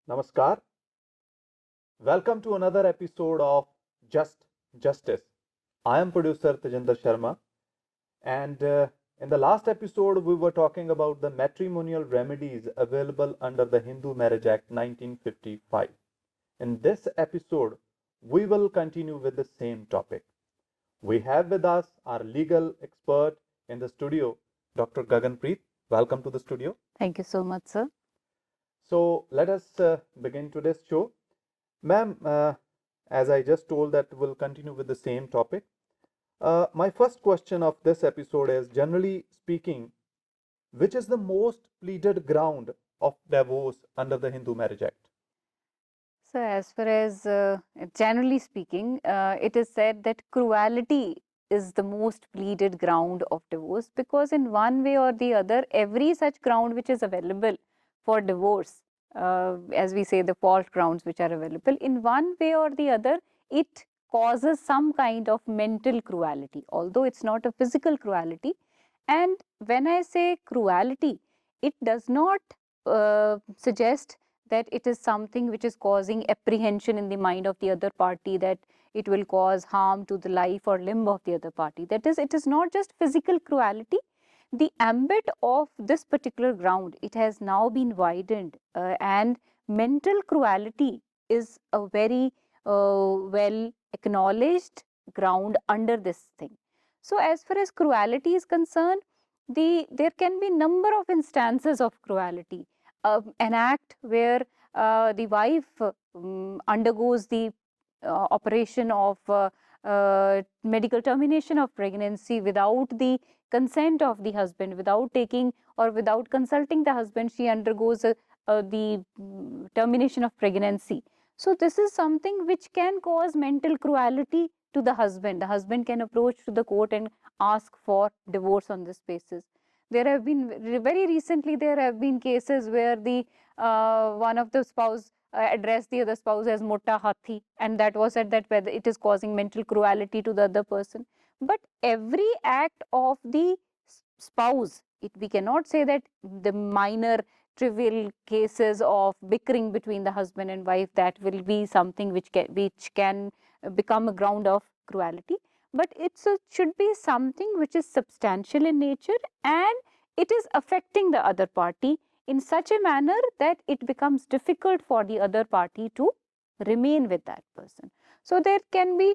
Namaskar. Welcome to another episode of Just Justice. I am producer Tejinder Sharma, and in the last episode, we were talking about the matrimonial remedies available under the Hindu Marriage Act 1955. In this episode, we will continue with the same topic. We have with us our legal expert in the studio, Dr. Gaganpreet. Welcome to the studio. Thank you so much, sir. So let us begin today's show. Ma'am, as I just told that we'll continue with the same topic. My first question of this episode is, generally speaking, which is the most pleaded ground of divorce under the Hindu Marriage Act? So, as far as generally speaking, it is said that cruelty is the most pleaded ground of divorce because, in one way or the other, every such ground which is available for divorce, as we say, the fault grounds which are available, in one way or the other, it causes some kind of mental cruelty, although it's not a physical cruelty. And when I say cruelty, it does not suggest that it is something which is causing apprehension in the mind of the other party, that it will cause harm to the life or limb of the other party. That is, it is not just physical cruelty. The ambit of this particular ground, it has now been widened, and mental cruelty is a very well acknowledged ground under this thing. So, as far as cruelty is concerned, there can be number of instances of cruelty. An act where the wife undergoes the operation of medical termination of pregnancy without the consent of the husband, without taking or without consulting the husband, she undergoes the termination of pregnancy. So this is something which can cause mental cruelty to the husband. The husband can approach to the court and ask for divorce on this basis. There have been very recently, there have been cases where the one of the spouse addressed the other spouse as mota hathi, and that was at that whether it is causing mental cruelty to the other person. But every act of the spouse, we cannot say that the minor trivial cases of bickering between the husband and wife, that will be something which can become a ground of cruelty, but should be something which is substantial in nature, and it is affecting the other party in such a manner that it becomes difficult for the other party to remain with that person. So there can be,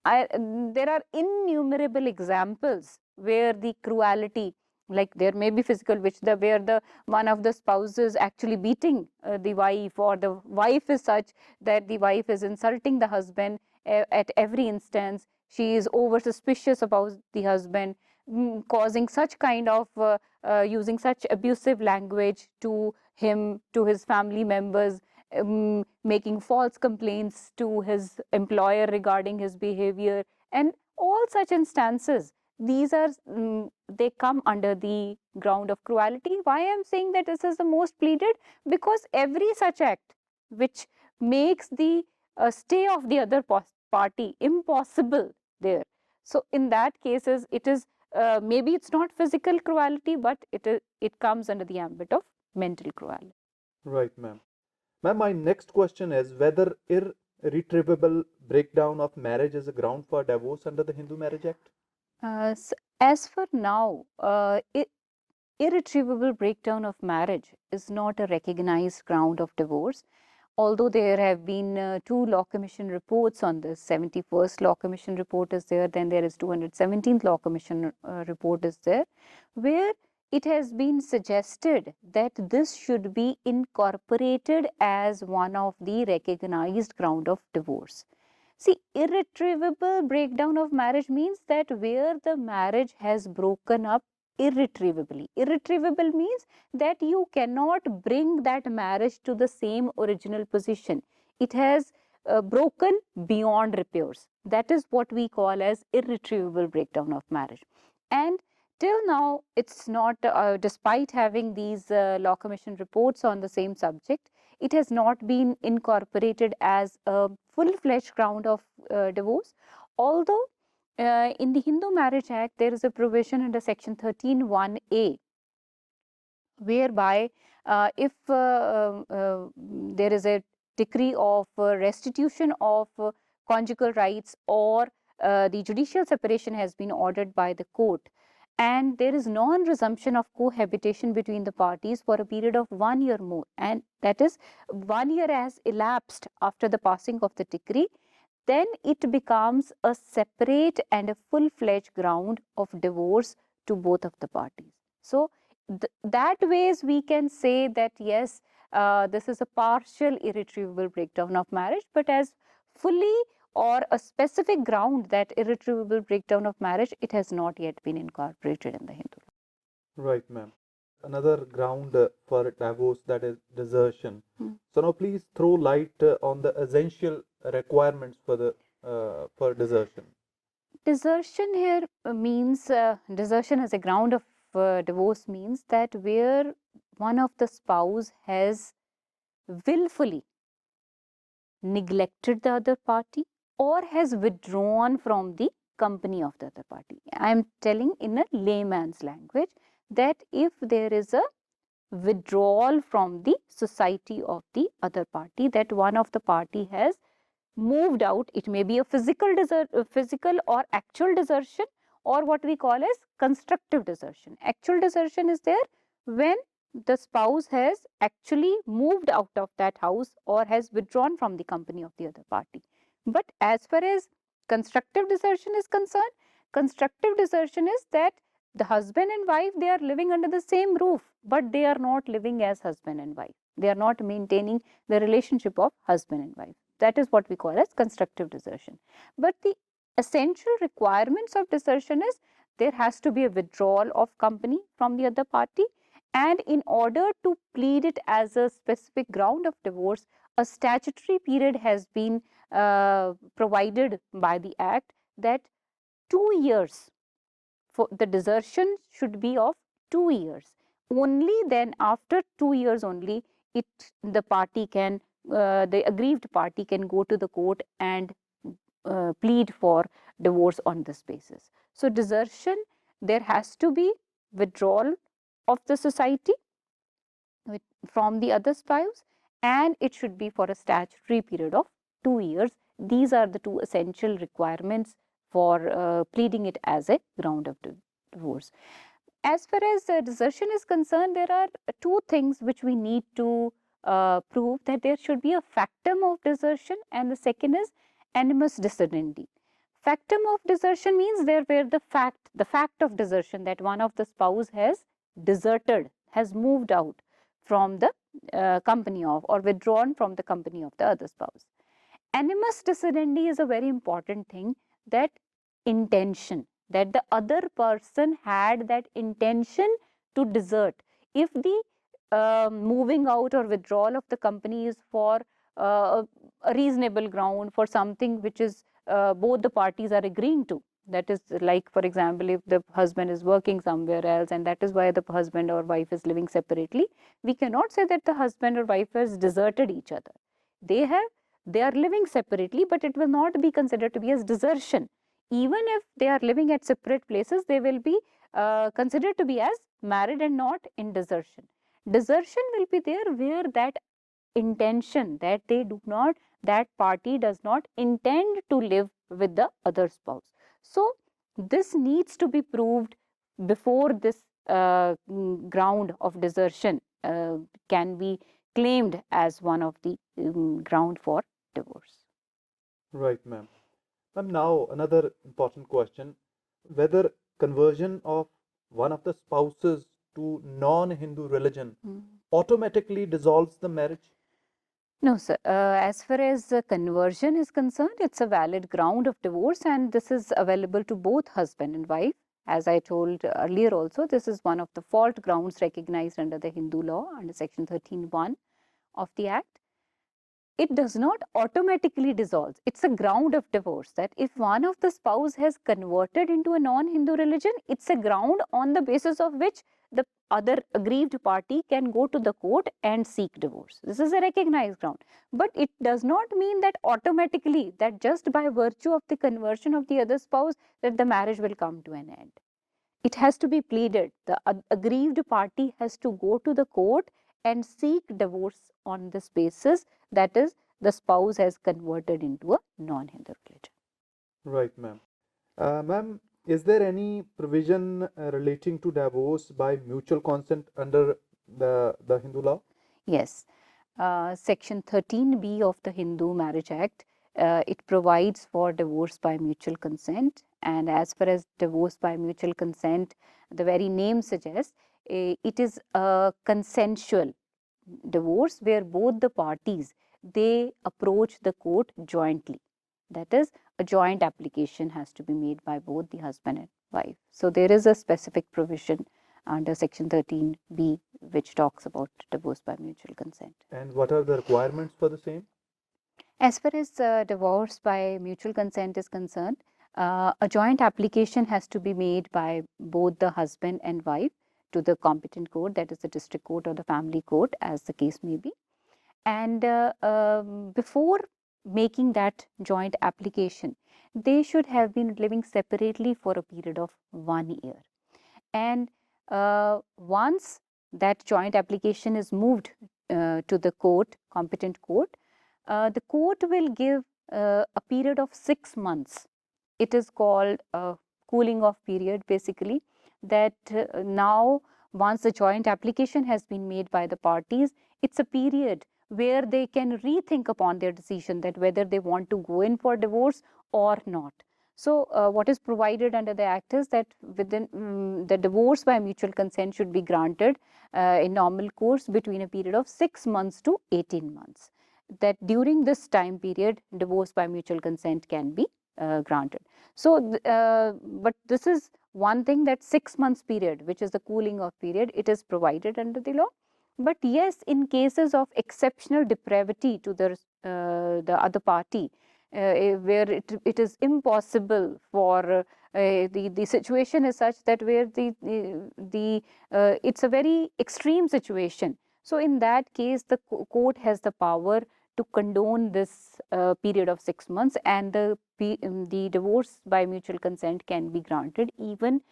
there are innumerable examples where the cruelty, like there may be physical, where the one of the spouses actually beating the wife, or the wife is such that the wife is insulting the husband at every instance. She is over suspicious about the husband, causing such kind of using such abusive language to him, to his family members, making false complaints to his employer regarding his behavior, and all such instances, these are they come under the ground of cruelty. Why I am saying that this is the most pleaded? Because every such act which makes the stay of the other party impossible there. So in that cases, it is maybe it's not physical cruelty, but it comes under the ambit of mental cruelty. Right, ma'am. Ma'am, my next question is whether irretrievable breakdown of marriage is a ground for divorce under the Hindu Marriage Act? As for now, irretrievable breakdown of marriage is not a recognized ground of divorce, although there have been two law commission reports on this. 71st law commission report is there, then there is 217th law commission report is there, where it has been suggested that this should be incorporated as one of the recognized ground of divorce. See, irretrievable breakdown of marriage means that where the marriage has broken up irretrievably. Irretrievable means that you cannot bring that marriage to the same original position. It has broken beyond repairs. That is what we call as irretrievable breakdown of marriage. And till now, it's not, despite having these law commission reports on the same subject, it has not been incorporated as a full-fledged ground of divorce. Although in the Hindu Marriage Act, there is a provision under section 13(1)(a), whereby if there is a decree of restitution of conjugal rights, or the judicial separation has been ordered by the court, and there is non-resumption of cohabitation between the parties for a period of 1 year more, and that is 1 year has elapsed after the passing of the decree, then it becomes a separate and a full-fledged ground of divorce to both of the parties. So that ways we can say that yes, this is a partial irretrievable breakdown of marriage, but as fully or a specific ground that irretrievable breakdown of marriage, it has not yet been incorporated in the Hindu law. Right, ma'am. Another ground for divorce, that is desertion. So now please throw light on the essential requirements for the for desertion. Desertion here means desertion as a ground of divorce means that where one of the spouse has willfully neglected the other party or has withdrawn from the company of the other party. I am telling in a layman's language that if there is a withdrawal from the society of the other party, that one of the party has moved out, it may be a physical or actual desertion, or what we call as constructive desertion. Actual desertion is there when the spouse has actually moved out of that house or has withdrawn from the company of the other party. But as far as constructive desertion is concerned, constructive desertion is that the husband and wife, they are living under the same roof, but they are not living as husband and wife. They are not maintaining the relationship of husband and wife. That is what we call as constructive desertion. But the essential requirements of desertion is there has to be a withdrawal of company from the other party, and in order to plead it as a specific ground of divorce, a statutory period has been provided by the Act, that 2 years for the desertion should be of 2 years. Only then, after 2 years only, the party can the aggrieved party can go to the court and plead for divorce on this basis. So desertion, there has to be withdrawal of the society from the other spouse, and it should be for a statutory period of 2 years. These are the two essential requirements for pleading it as a ground of divorce. As far as desertion is concerned, there are two things which we need to prove, that there should be a factum of desertion, and the second is animus decidendi. Factum of desertion means there where the fact of desertion, that one of the spouse has deserted, has moved out from the company of, or withdrawn from the company of the other spouse. Animus decidendi is a very important thing, that intention, that the other person had that intention to desert. If the moving out or withdrawal of the company is for a reasonable ground, for something which is both the parties are agreeing to, that is like, for example, if the husband is working somewhere else and that is why the husband or wife is living separately, we cannot say that the husband or wife has deserted each other. They are living separately, but it will not be considered to be as desertion. Even if they are living at separate places, they will be considered to be as married and not in desertion. Desertion will be there where that intention, that that party does not intend to live with the other spouse. So this needs to be proved before this ground of desertion can be claimed as one of the ground for divorce. Right, ma'am. Ma'am, now another important question, whether conversion of one of the spouses to non-Hindu religion automatically dissolves the marriage? No, sir. As far as conversion is concerned, it's a valid ground of divorce, and this is available to both husband and wife. As I told earlier also, this is one of the fault grounds recognized under the Hindu law under section 13(1) of the Act. It does not automatically dissolve. It's a ground of divorce, that if one of the spouse has converted into a non-Hindu religion, it's a ground on the basis of which the other aggrieved party can go to the court and seek divorce. This is a recognized ground. But it does not mean that automatically, that just by virtue of the conversion of the other spouse, that the marriage will come to an end. it has to be pleaded. The aggrieved party has to go to the court and seek divorce on this basis, that is, the spouse has converted into a non-Hindu religion. Right, ma'am. Ma'am, is there any provision relating to divorce by mutual consent under the Hindu law? Yes. Section 13B of the Hindu Marriage Act, it provides for divorce by mutual consent. And as far as divorce by mutual consent, the very name suggests, it is a consensual divorce where both the parties, they approach the court jointly. That is, a joint application has to be made by both the husband and wife. So there is a specific provision under section 13B which talks about divorce by mutual consent. And what are the requirements for the same? As far as divorce by mutual consent is concerned, a joint application has to be made by both the husband and wife to the competent court, that is the district court or the family court, as the case may be. And before making that joint application, they should have been living separately for a period of 1 year. And once that joint application is moved to the court, competent court, the court will give a period of 6 months. It is called a cooling off period, basically, that now once the joint application has been made by the parties, it's a period where they can rethink upon their decision that whether they want to go in for divorce or not. So what is provided under the act is that within the divorce by mutual consent should be granted in normal course between a period of 6 months to 18 months. That during this time period, divorce by mutual consent can be granted. So, but this is one thing, that 6 months period, which is the cooling off period, it is provided under the law. But yes, in cases of exceptional depravity to the other party, where it is impossible for the situation is such that where it's a very extreme situation. So in that case, the court has the power to condone this period of 6 months, and the divorce by mutual consent can be granted even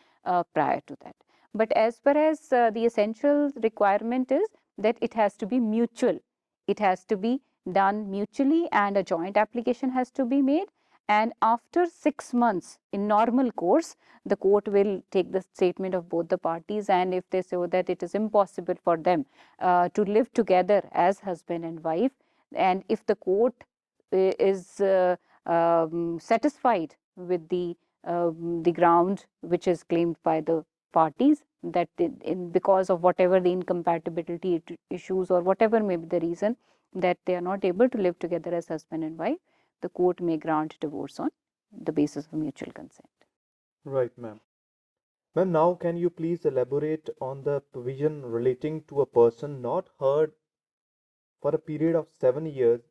prior to that. But as far as the essential requirement is that it has to be mutual. It has to be done mutually, and a joint application has to be made. And after 6 months, in normal course, the court will take the statement of both the parties, and if they show that it is impossible for them to live together as husband and wife, and if the court is satisfied with the ground which is claimed by the parties, that because of whatever the incompatibility issues or whatever may be the reason that they are not able to live together as husband and wife, the court may grant divorce on the basis of mutual consent. Right, ma'am. Ma'am, now can you please elaborate on the provision relating to a person not heard for a period of 7 years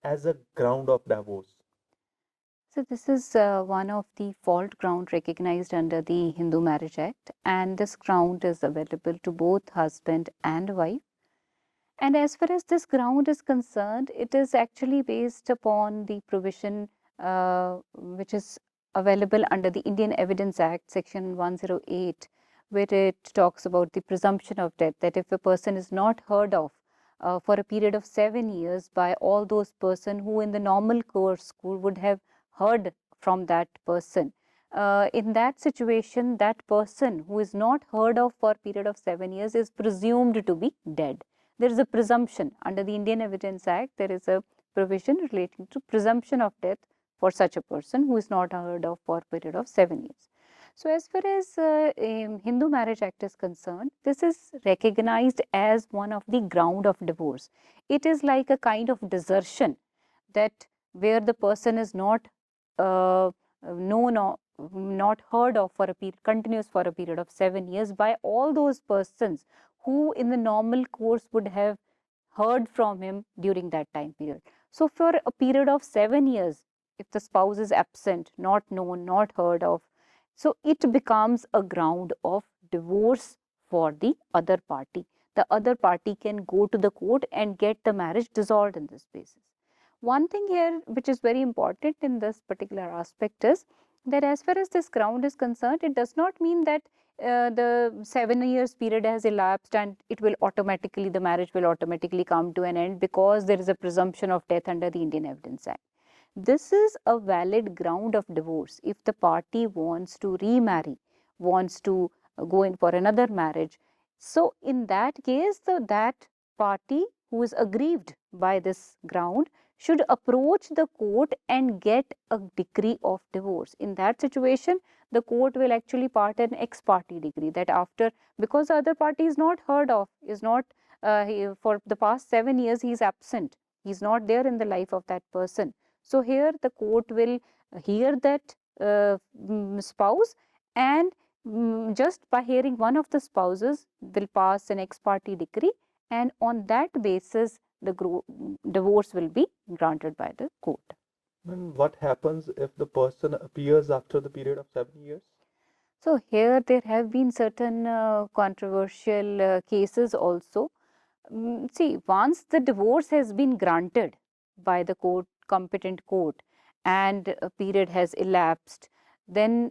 as a ground of divorce? So this is one of the fault ground recognized under the Hindu Marriage Act, and this ground is available to both husband and wife. And as far as this ground is concerned, it is actually based upon the provision which is available under the Indian Evidence Act, section 108, where it talks about the presumption of death, that if a person is not heard of for a period of 7 years by all those persons who in the normal course would have heard from that person, in that situation, that person who is not heard of for a period of 7 years is presumed to be dead. There is a presumption under the Indian Evidence Act. There is a provision relating to presumption of death for such a person who is not heard of for a period of 7 years. So as far as Hindu Marriage Act is concerned, this is recognized as one of the ground of divorce. It is like a kind of desertion, that where the person is not known or not heard of for a period, continuous for a period of 7 years by all those persons who in the normal course would have heard from him during that time period. So for a period of 7 years, if the spouse is absent, not known, not heard of, so it becomes a ground of divorce for the other party. The other party can go to the court and get the marriage dissolved in this basis. One thing here which is very important in this particular aspect is That as far as this ground is concerned, it does not mean that the 7 years period has elapsed and it will automatically, the marriage will automatically come to an end because there is a presumption of death under the Indian Evidence Act. This is a valid ground of divorce. If the party wants to remarry, wants to go in for another marriage, so in that case, that party who is aggrieved by this ground should approach the court and get a decree of divorce. In that situation, the court will actually part an ex parte decree, that after, because the other party is not heard of, is not for the past 7 years he is absent, he is not there in the life of that person. So here the court will hear that spouse, and just by hearing one of the spouses will pass an ex parte decree, and on that basis the divorce will be granted by the court. And what happens if the person appears after the period of 7 years? So here there have been certain controversial cases also. See, once the divorce has been granted by the court, competent court, and a period has elapsed, then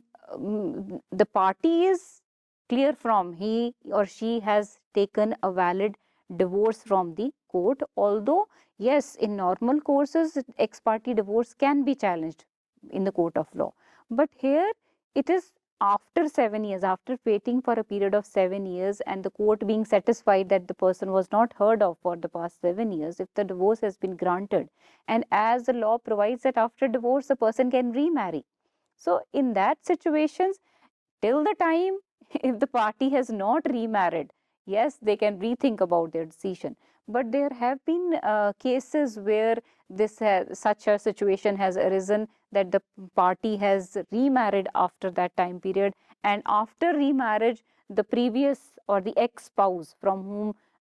the party is clear from he or she has taken a valid divorce from the court. Although, yes, in normal courses, ex parte divorce can be challenged in the court of law. But here it is after 7 years, after waiting for a period of 7 years, and the court being satisfied that the person was not heard of for the past 7 years, if the divorce has been granted, and as the law provides that after divorce the person can remarry. So in that situations, till the time if the party has not remarried, yes, they can rethink about their decision. But there have been cases where such a situation has arisen, that the party has remarried after that time period, and after remarriage the previous or the ex-spouse from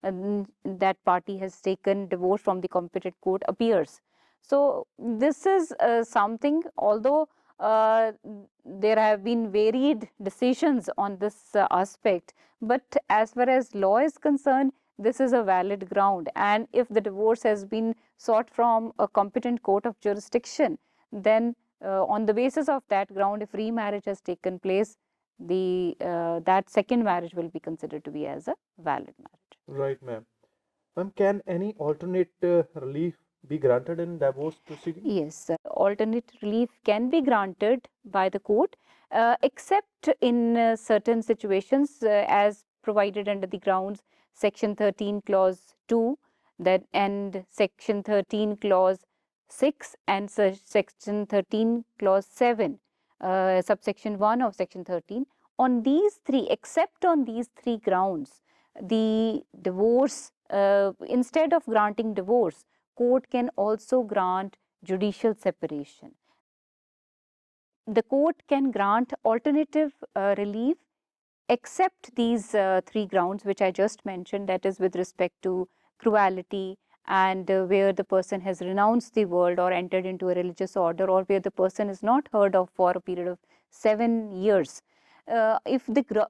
whom that party has taken divorce from the competent court appears. So this is something, although there have been varied decisions on this aspect, but as far as law is concerned, this is a valid ground. And if the divorce has been sought from a competent court of jurisdiction, then on the basis of that ground, if remarriage has taken place, that second marriage will be considered to be as a valid marriage. Right, ma'am. Ma'am, can any alternate relief be granted in divorce proceedings? Yes, alternate relief can be granted by the court, except in certain situations as provided under the grounds Section 13 Clause 2 that, and Section 13 Clause 6 and Section 13 Clause 7, subsection 1 of Section 13. On these three, except on these three grounds, the divorce, instead of granting divorce, court can also grant judicial separation. The court can grant alternative relief except these three grounds which I just mentioned, that is with respect to cruelty, and where the person has renounced the world or entered into a religious order, or where the person is not heard of for a period of 7 years. If the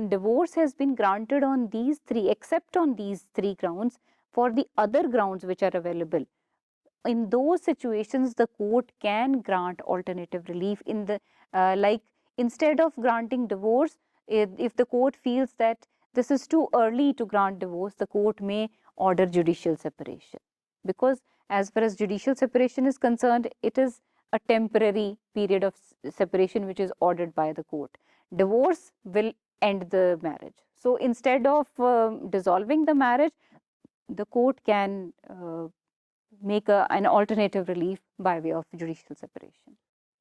divorce has been granted on these three, except on these three grounds, for the other grounds which are available, in those situations the court can grant alternative relief in the like, instead of granting divorce, if the court feels that this is too early to grant divorce, the court may order judicial separation, because as far as judicial separation is concerned, it is a temporary period of separation which is ordered by the court. Divorce will end the marriage. So instead of dissolving the marriage, the court can make an alternative relief by way of judicial separation.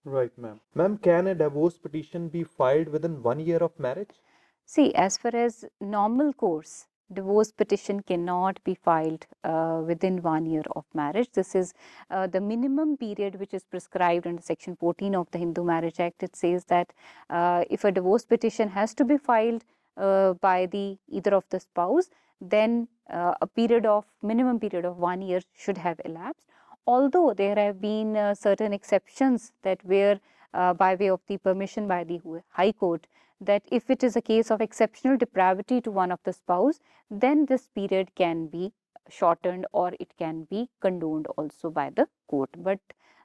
Right, ma'am. Ma'am, can a divorce petition be filed within 1 year of marriage? See, as far as normal course, divorce petition cannot be filed within 1 year of marriage. This is the minimum period which is prescribed under Section 14 of the Hindu Marriage Act. It says that if a divorce petition has to be filed by either of the spouse, then a minimum period of 1 year should have elapsed. Although there have been certain exceptions that where by way of the permission by the High Court, that if it is a case of exceptional depravity to one of the spouse, then this period can be shortened or it can be condoned also by the court. But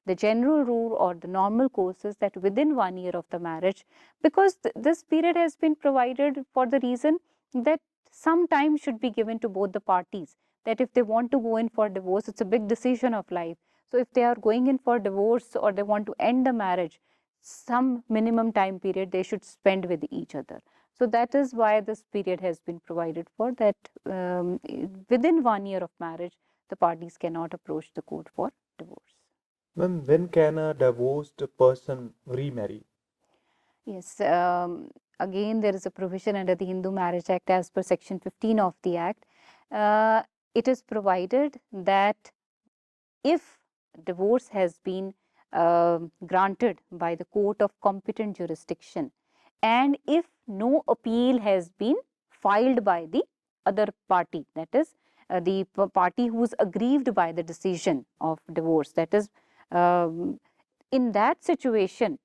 the general rule or the normal course is that within 1 year of the marriage, because this period has been provided for the reason that some time should be given to both the parties, that if they want to go in for divorce, it's a big decision of life. So if they are going in for divorce or they want to end the marriage, some minimum time period they should spend with each other. So that is why this period has been provided for, that within 1 year of marriage, the parties cannot approach the court for divorce. Ma'am, when can a divorced person remarry? Yes, again, there is a provision under the Hindu Marriage Act as per section 15 of the Act. It is provided that if divorce has been granted by the court of competent jurisdiction, and if no appeal has been filed by the other party, that is the party who is aggrieved by the decision of divorce, that is in that situation,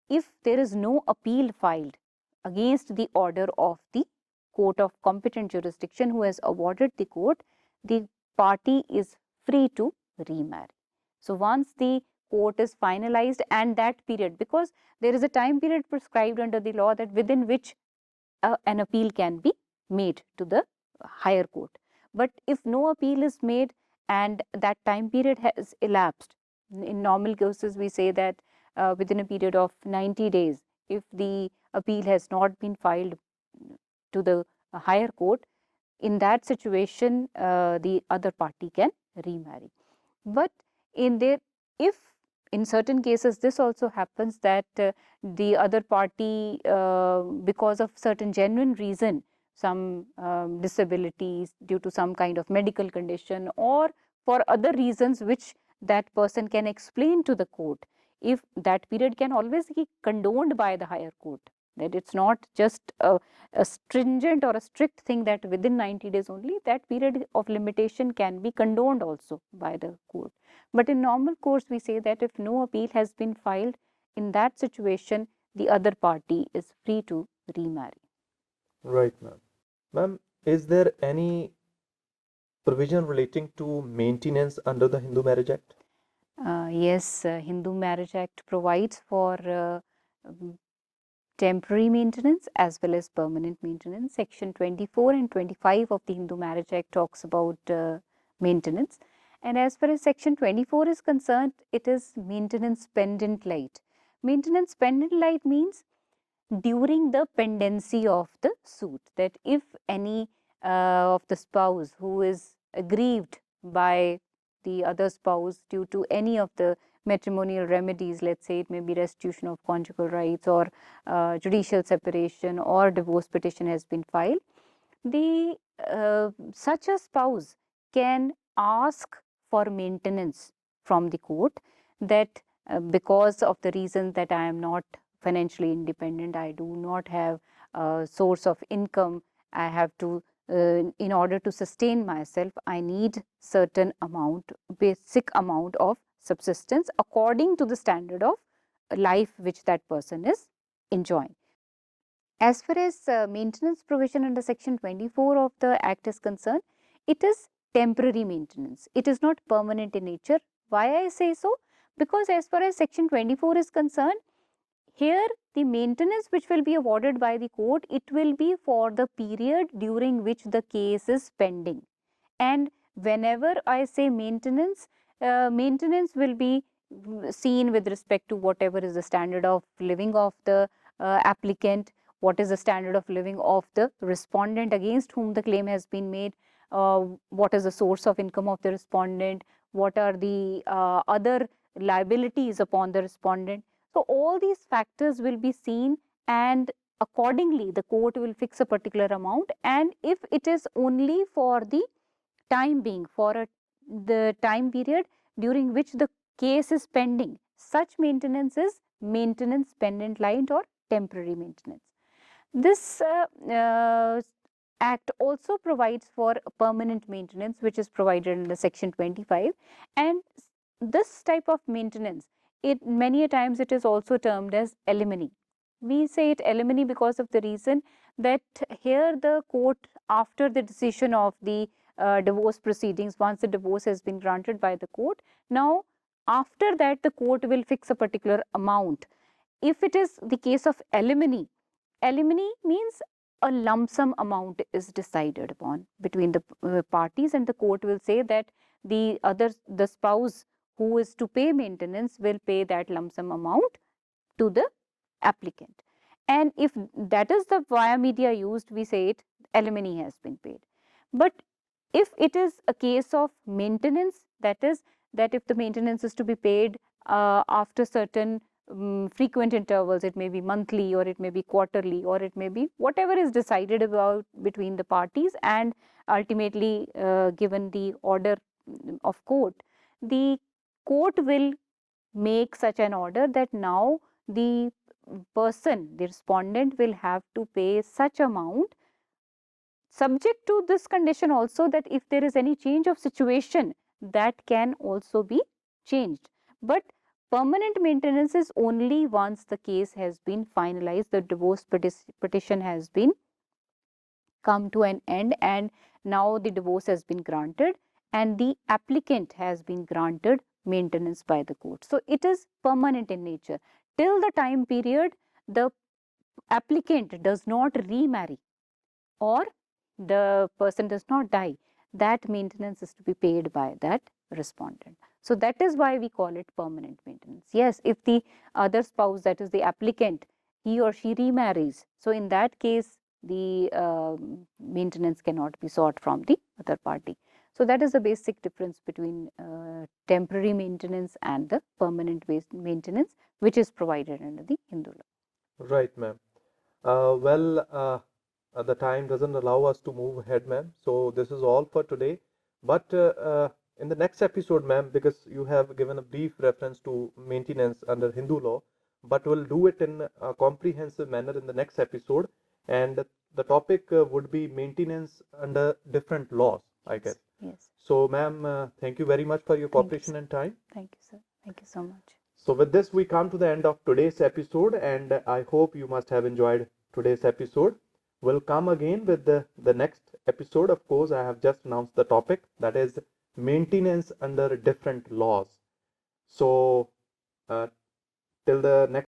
if there is no appeal filed against the order of the court of competent jurisdiction who has awarded the court, the party is free to remarry. So once the court is finalized and that period, because there is a time period prescribed under the law that within which an appeal can be made to the higher court. But if no appeal is made and that time period has elapsed, in normal cases we say that within a period of 90 days, if the appeal has not been filed to the higher court, in that situation the other party can remarry. But if in certain cases this also happens that the other party, because of certain genuine reason, some disabilities due to some kind of medical condition or for other reasons which that person can explain to the court, if that period can always be condoned by the higher court, that it's not just a stringent or a strict thing that within 90 days only, that period of limitation can be condoned also by the court. But in normal course, we say that if no appeal has been filed, in that situation, the other party is free to remarry. Right, ma'am. Ma'am, is there any provision relating to maintenance under the Hindu Marriage Act? Yes, Hindu Marriage Act provides for temporary maintenance as well as permanent maintenance. Section 24 and 25 of the Hindu Marriage Act talks about maintenance. And as far as section 24 is concerned, it is maintenance pendent light. Maintenance pendent light means during the pendency of the suit, that if any of the spouse who is aggrieved by the other spouse due to any of the matrimonial remedies, let's say it may be restitution of conjugal rights or judicial separation or divorce petition has been filed, the such a spouse can ask for maintenance from the court, that because of the reason that I am not financially independent, I do not have a source of income, I have to in order to sustain myself, I need certain amount, basic amount of subsistence according to the standard of life which that person is enjoying. As far as maintenance provision under section 24 of the Act is concerned, it is temporary maintenance. It is not permanent in nature. Why I say so? Because as far as section 24 is concerned, here the maintenance which will be awarded by the court, it will be for the period during which the case is pending. And whenever I say maintenance, maintenance will be seen with respect to whatever is the standard of living of the applicant, what is the standard of living of the respondent against whom the claim has been made, what is the source of income of the respondent, what are the other liabilities upon the respondent. So all these factors will be seen, and accordingly the court will fix a particular amount. And if it is only for the time being, for the time period during which the case is pending, such maintenance is maintenance pendent light or temporary maintenance. This Act also provides for permanent maintenance, which is provided under section 25, and this type of maintenance, it many a times it is also termed as alimony. We say it alimony because of the reason that here the court, after the decision of the divorce proceedings, once the divorce has been granted by the court, now After that, the court will fix a particular amount. If it is the case of alimony, alimony means a lump sum amount is decided upon between the parties, and the court will say that the spouse who is to pay maintenance will pay that lump sum amount to the applicant. And if that is the via media used, we say it alimony has been paid. But if it is a case of maintenance, that is, that if the maintenance is to be paid after certain frequent intervals, it may be monthly or it may be quarterly or it may be whatever is decided about between the parties and ultimately given the order of court, the court will make such an order that now the person, the respondent, will have to pay such amount, subject to this condition also that if there is any change of situation, that can also be changed. But permanent maintenance is only once the case has been finalized, the divorce petition has been come to an end, and now the divorce has been granted and the applicant has been granted maintenance by the court. So it is permanent in nature. Till the time period the applicant does not remarry or the person does not die, that maintenance is to be paid by that respondent. So that is why we call it permanent maintenance. Yes, if the other spouse, that is the applicant, he or she remarries, so in that case the maintenance cannot be sought from the other party. So that is the basic difference between temporary maintenance and the permanent maintenance, which is provided under the Hindu law. Right, ma'am. The time doesn't allow us to move ahead, ma'am. So this is all for today. But in the next episode, ma'am, because you have given a brief reference to maintenance under Hindu law, but we'll do it in a comprehensive manner in the next episode. And the topic would be maintenance under different laws, I guess. Yes. So, ma'am, thank you very much for your cooperation and time. Thank you, sir. Thank you so much. So with this, we come to the end of today's episode, and I hope you must have enjoyed today's episode. We'll come again with the next episode. Of course, I have just announced the topic, that is maintenance under different laws. So till the next